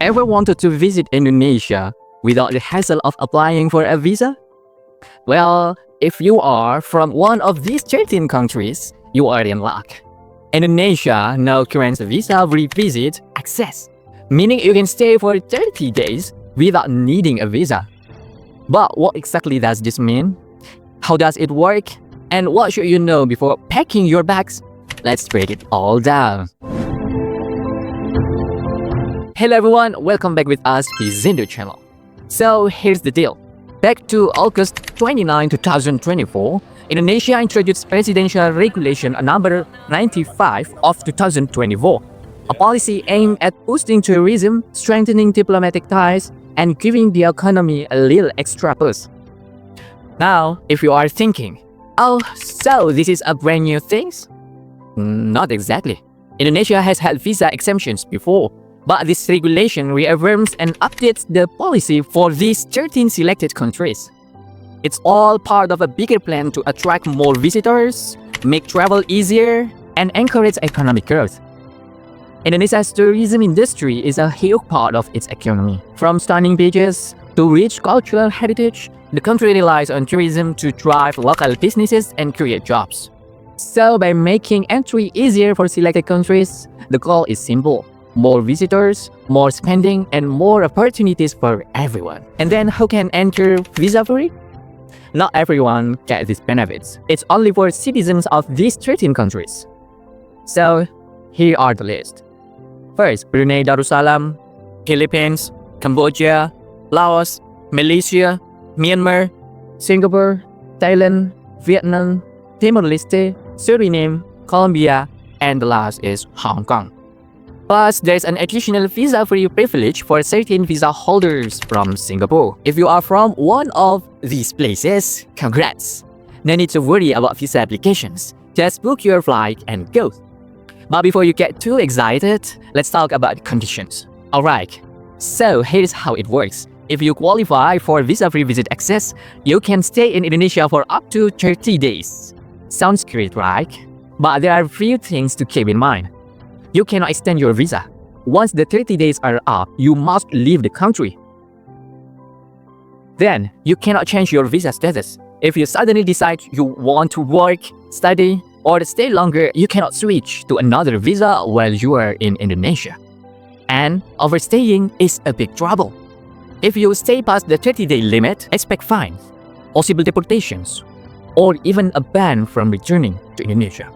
Ever wanted to visit Indonesia without the hassle of applying for a visa? Well, if you are from one of these 13 countries, you are in luck. Indonesia now grants a visa-free visit access, meaning you can stay for 30 days without needing a visa. But what exactly does this mean? How does it work? And what should you know before packing your bags? Let's break it all down. Hello everyone, welcome back with us, Bizindo channel. So here's the deal. Back to August 29, 2024, Indonesia introduced Presidential Regulation number 95 of 2024, a policy aimed at boosting tourism, strengthening diplomatic ties, and giving the economy a little extra boost. Now, if you are thinking, oh, so this is a brand new thing? Not exactly. Indonesia has had visa exemptions before, but this regulation reaffirms and updates the policy for these 13 selected countries. It's all part of a bigger plan to attract more visitors, make travel easier, and encourage economic growth. Indonesia's tourism industry is a huge part of its economy. From stunning beaches to rich cultural heritage, the country relies on tourism to drive local businesses and create jobs. So by making entry easier for selected countries, the goal is simple. More visitors, more spending, and more opportunities for everyone. And then who can enter visa-free? Not everyone gets these benefits. It's only for citizens of these 13 countries. So, here are the list. First, Brunei Darussalam, Philippines, Cambodia, Laos, Malaysia, Myanmar, Singapore, Thailand, Vietnam, Timor-Leste, Suriname, Colombia, and the last is Hong Kong. Plus, there's an additional visa-free privilege for certain visa holders from Singapore. If you are from one of these places, congrats! No need to worry about visa applications. Just book your flight and go. But before you get too excited, let's talk about conditions. Alright, so here's how it works. If you qualify for visa-free visit access, you can stay in Indonesia for up to 30 days. Sounds great, right? But there are a few things to keep in mind. You cannot extend your visa. Once the 30 days are up, you must leave the country. Then, you cannot change your visa status. If you suddenly decide you want to work, study, or stay longer, you cannot switch to another visa while you are in Indonesia. And overstaying is a big trouble. If you stay past the 30-day limit, expect fines, possible deportations, or even a ban from returning to Indonesia.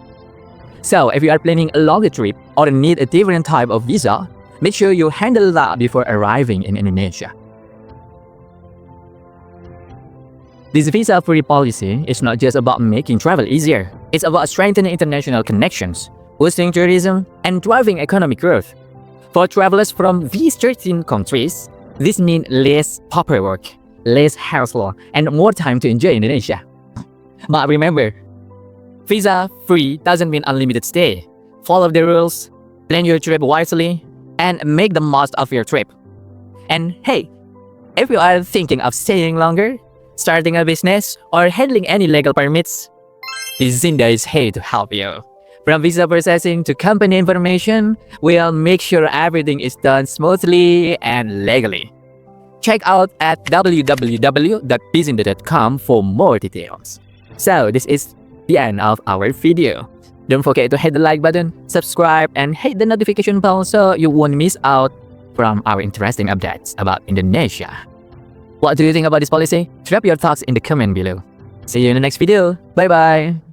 So, if you are planning a longer trip or need a different type of visa, make sure you handle that before arriving in Indonesia. This visa-free policy is not just about making travel easier. It's about strengthening international connections, boosting tourism, and driving economic growth. For travelers from these 13 countries, this means less paperwork, less hassle, and more time to enjoy Indonesia. But remember, visa-free doesn't mean unlimited stay. Follow the rules, plan your trip wisely, and make the most of your trip. And hey, if you are thinking of staying longer, starting a business, or handling any legal permits, Bizindo is here to help you. From visa processing to company information, we'll make sure everything is done smoothly and legally. Check out at www.bizindo.com for more details. So this is the end of our video. Don't forget to hit the like button, subscribe, and hit the notification bell so you won't miss out from our interesting updates about Indonesia. What do you think about this policy? Drop your thoughts in the comment below. See you in the next video. Bye bye.